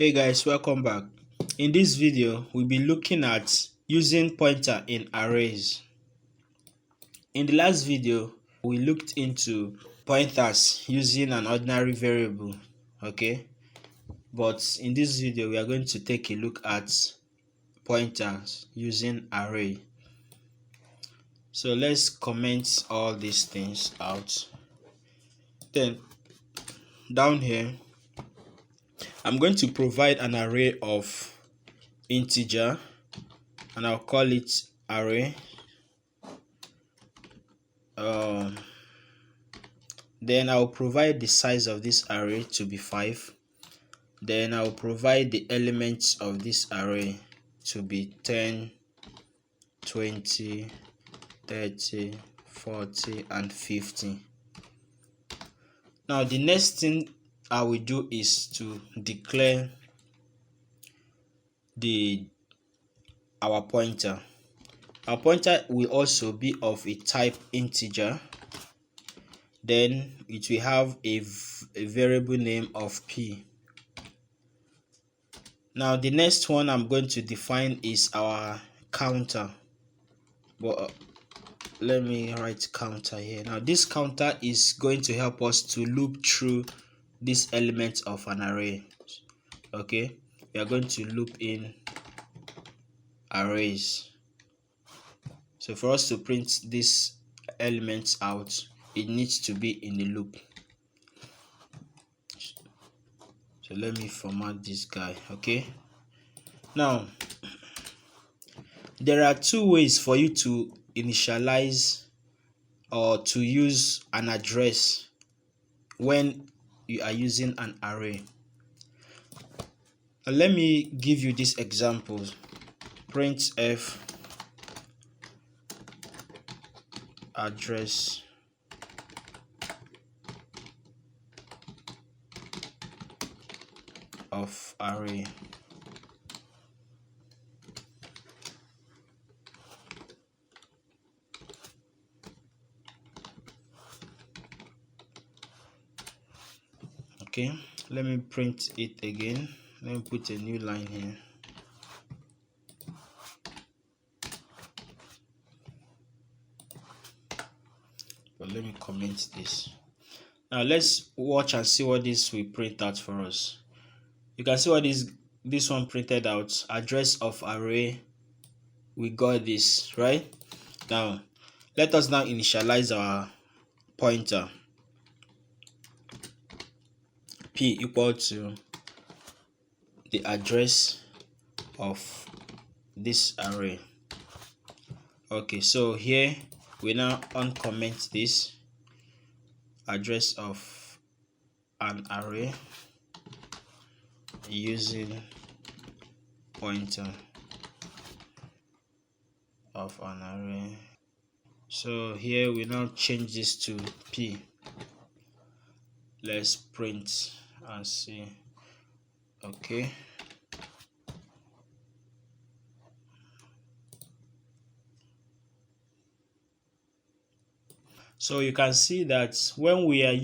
Hey guys, welcome back. In this video, we'll be looking at using pointer in arrays. In the last video, we looked into pointers using an ordinary variable, okay? But in this video, we are going to take a look at pointers using array. So let's comment all these things out. Then down here, I'm going to provide an array of integer and I'll call it array. Then I'll provide the size of this array to be 5. Then I'll provide the elements of this array to be 10, 20, 30, 40, and 50. Now the next thing I will do is to declare our pointer. Our pointer will also be of a type integer. Then it will have a variable name of p. Now the next one I'm going to define is our counter. But let me write counter here. Now this counter is going to help us to loop through these elements of an array. Okay, we are going to loop in arrays. So for us to print these elements out, it needs to be in the loop. So let me format this guy. Okay, now there are two ways for you to initialize or to use an address when you are using an array. Let me give you these examples. Printf address of array. Okay, let me print it again. Let me put a new line here. But let me comment this. Now let's watch and see what this will print out for us. You can see what this one printed out. Address of array. We got this, right? Now let us now initialize our pointer. P equal to the address of this array. Okay, so here we now uncomment this address of an array using pointer of an array. So here we now change this to p. Let's print and see. Okay, so you can see that when we are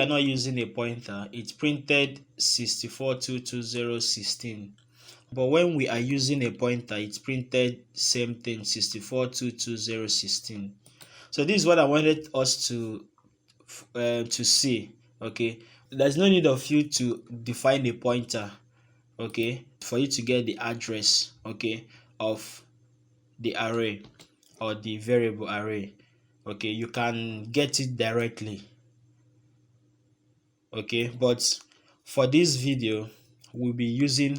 not using a pointer, it printed 64,22016. But when we are using a pointer, it printed same thing, 64,22016. So this is what I wanted us to see. Okay, there's no need of you to define a pointer, okay, for you to get the address, okay, of the array or the variable array. Okay, you can get it directly. Okay, but for this video we'll be using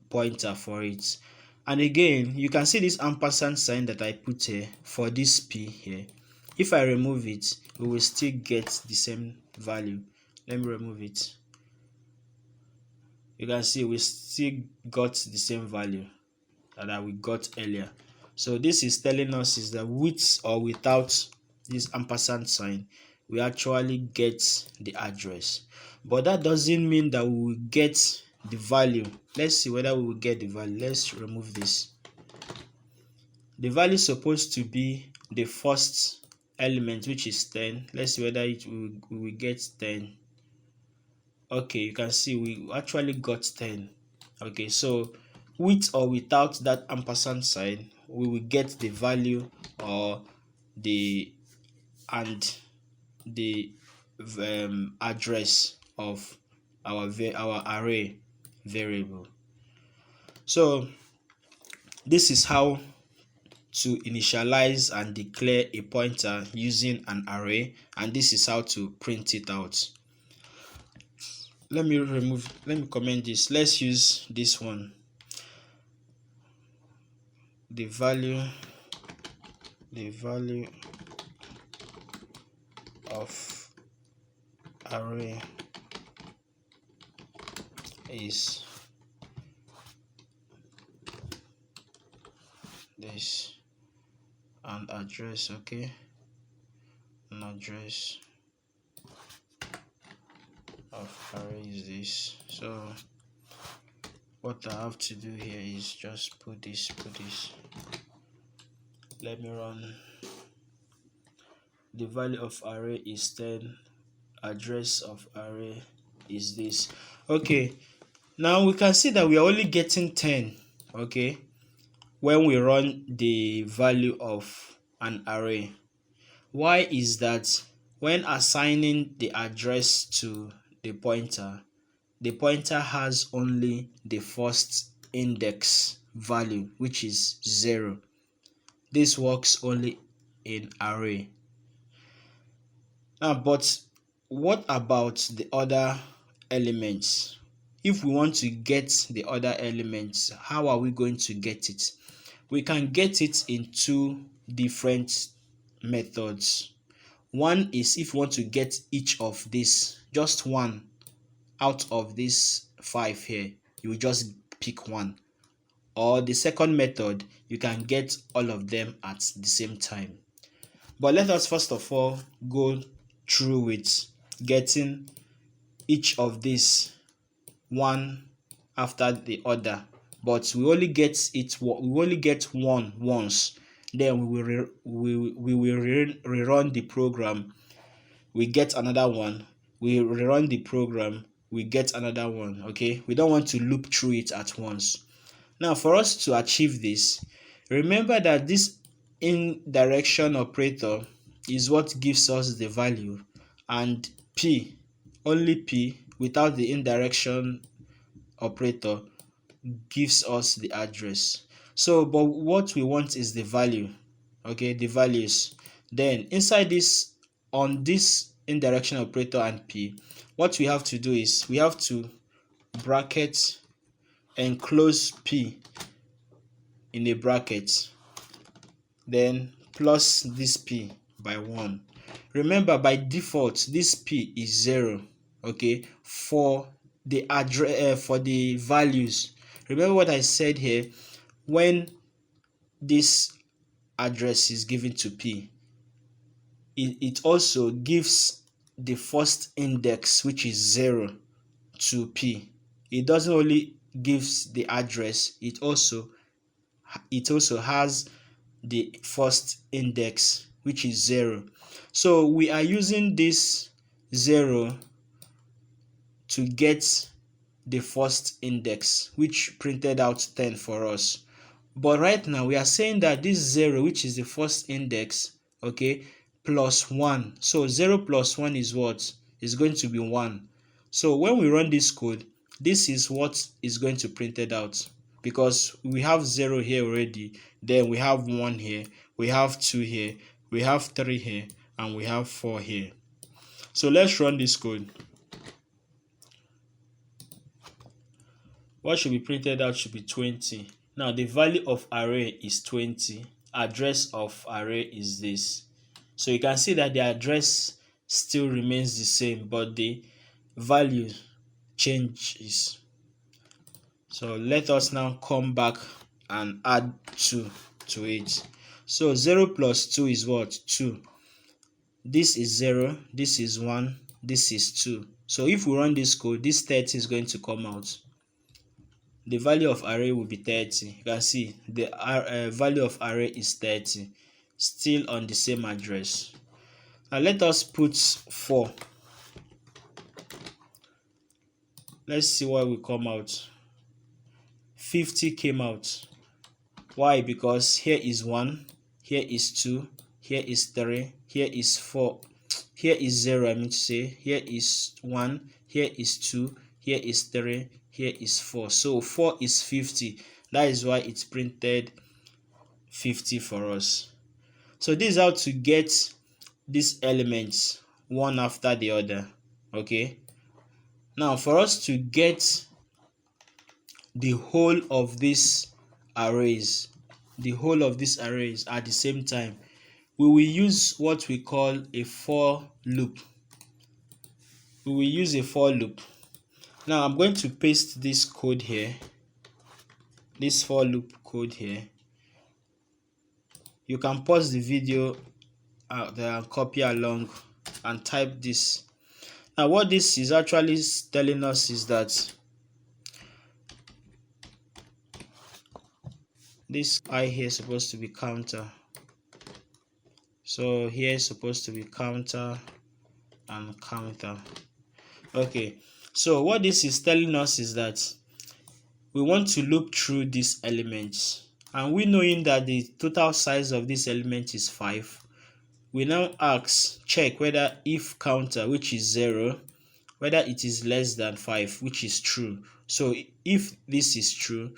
pointer for it. And again, you can see this ampersand sign that I put here for this p here. If I remove it, we will still get the same value. Let me remove it. You can see we still got the same value that we got earlier. So this is telling us is that with or without this ampersand sign, we actually get the address. But that doesn't mean that we will get the value. Let's see whether we will get the value. Let's remove this. The value is supposed to be the first element, which is 10. Let's see whether we will get 10. Okay, you can see we actually got 10. Okay, so with or without that ampersand sign, we will get the value or the and the address of our array variable. So this is how to initialize and declare a pointer using an array, and this is how to print it out. Let me comment this. Let's use this one. The value of array is this, and address, okay, an address of array is this. So what I have to do here is just put this. Let me run. The value of array is 10, address of array is this. Okay, now we can see that we are only getting 10, okay, when we run the value of an array. Why is that? When assigning the address to the pointer has only the first index value, which is 0. This works only in array. Now, but what about the other elements? If we want to get the other elements, how are we going to get it? We can get it in two different methods. One is if you want to get each of these, just one out of these 5 here, you will just pick one. Or the second method, you can get all of them at the same time. But let us first of all go through with getting each of these one after the other. But we only get one once. Then we will rerun the program. We get another one. We rerun the program. We get another one. Okay, we don't want to loop through it at once. Now, for us to achieve this, remember that this indirection operator is what gives us the value, and p, only p, without the indirection operator, gives us the address. So, but what we want is the value, okay, the values. Then inside this, on this indirection operator and p, what we have to do is we have to bracket enclose p in a bracket, then plus this p by 1. Remember, by default this p is 0, okay, for the address, for the values. Remember what I said here, when this address is given to p, it also gives the first index, which is 0, to p. It doesn't only gives the address, it also has the first index, which is 0. So we are using this 0 to get the first index, which printed out 10 for us. But right now we are saying that this 0, which is the first index, okay, plus 1. So 0 plus 1 is what? Is going to be 1. So when we run this code, this is what is going to print it out, because we have 0 here already, then we have 1 here, we have 2 here, we have 3 here, and we have 4 here. So let's run this code. What should be printed out should be 20. Now the value of array is 20, address of array is this. So you can see that the address still remains the same, but the value changes. So let us now come back and add 2 to it. So 0 plus 2 is what? 2. This is 0, this is 1, this is 2. So if we run this code, this 30 is going to come out. The value of array will be 30. You can see the value of array is 30, still on the same address. Now let us put 4. let's see what will come out. 50 came out. Why? Because here is 1, here is 2, here is 3, here is 4, here is 0, I mean to say, here is 1, here is 2, here is 3, here is 4. So 4 is 50. That is why it's printed 50 for us. So this is how to get these elements one after the other. Okay. Now for us to get the whole of these arrays at the same time, we will use what we call a for loop. We will use a for loop. Now I'm going to paste this code here, this for loop code here. You can pause the video out there and copy along and type this. Now what this is actually telling us is that this I here is supposed to be counter. So here is supposed to be counter and counter. Okay, so what this is telling us is that we want to loop through these elements, and we knowing that the total size of this element is 5, we now check whether if counter, which is 0, whether it is less than 5, which is true. So if this is true,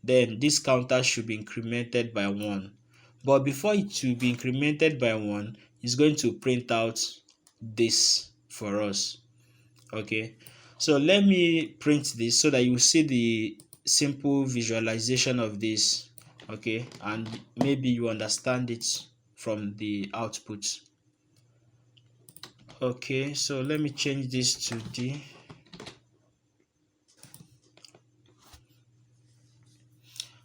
then this counter should be incremented by 1. But before it to be incremented by 1, it's going to print out this for us. Okay, so let me print this so that you see the simple visualization of this. Okay, and maybe you understand it from the output. Okay, so let me change this to D.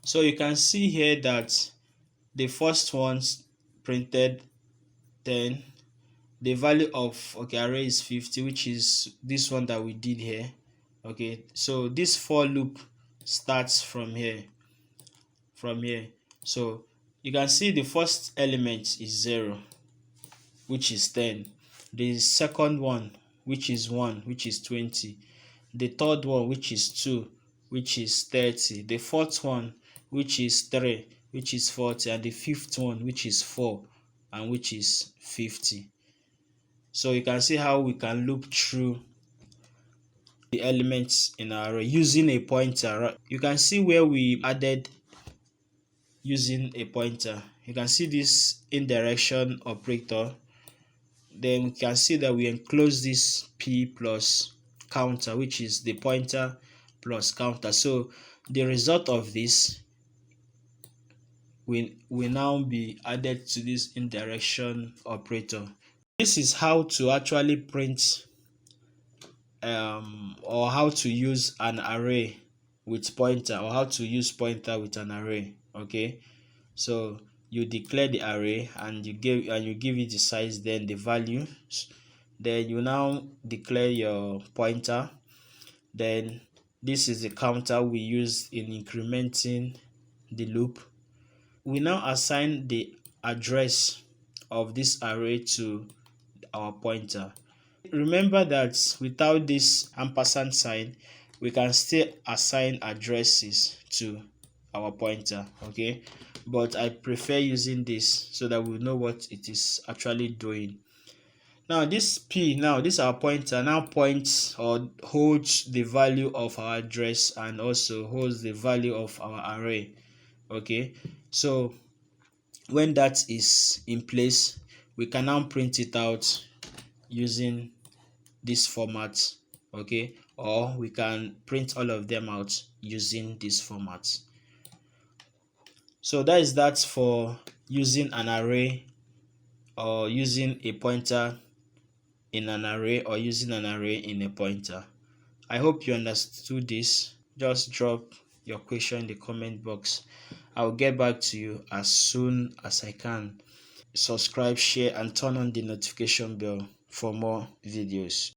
So you can see here that the first one's printed 10. The value of array is 50, which is this one that we did here. Okay, so this for loop starts from here. So you can see the first element is 0, which is 10. The second one, which is 1, which is 20. The third one, which is 2, which is 30. The fourth one, which is 3, which is 40, and the fifth one, which is 4, and which is 50. So you can see how we can loop through the elements in our array using a pointer. You can see where we added using a pointer. You can see this indirection operator. Then we can see that we enclose this p plus counter, which is the pointer plus counter. So the result of this will now be added to this indirection operator. This is how to actually print or how to use an array with pointer, or how to use pointer with an array. Okay, so you declare the array and you give it the size, then the values, then you now declare your pointer, then this is the counter we use in incrementing the loop. We now assign the address of this array to our pointer. Remember that without this ampersand sign, we can still assign addresses to our pointer. Okay, but I prefer using this so that we know what it is actually doing. Now this p, now this our pointer, now points or holds the value of our address and also holds the value of our array. Okay, so when that is in place, we can now print it out using this format. Okay, or we can print all of them out using this format. So that is that for using an array, or using a pointer in an array, or using an array in a pointer. I hope you understood this. Just drop your question in the comment box. I'll get back to you as soon as I can. Subscribe, share, and turn on the notification bell for more videos.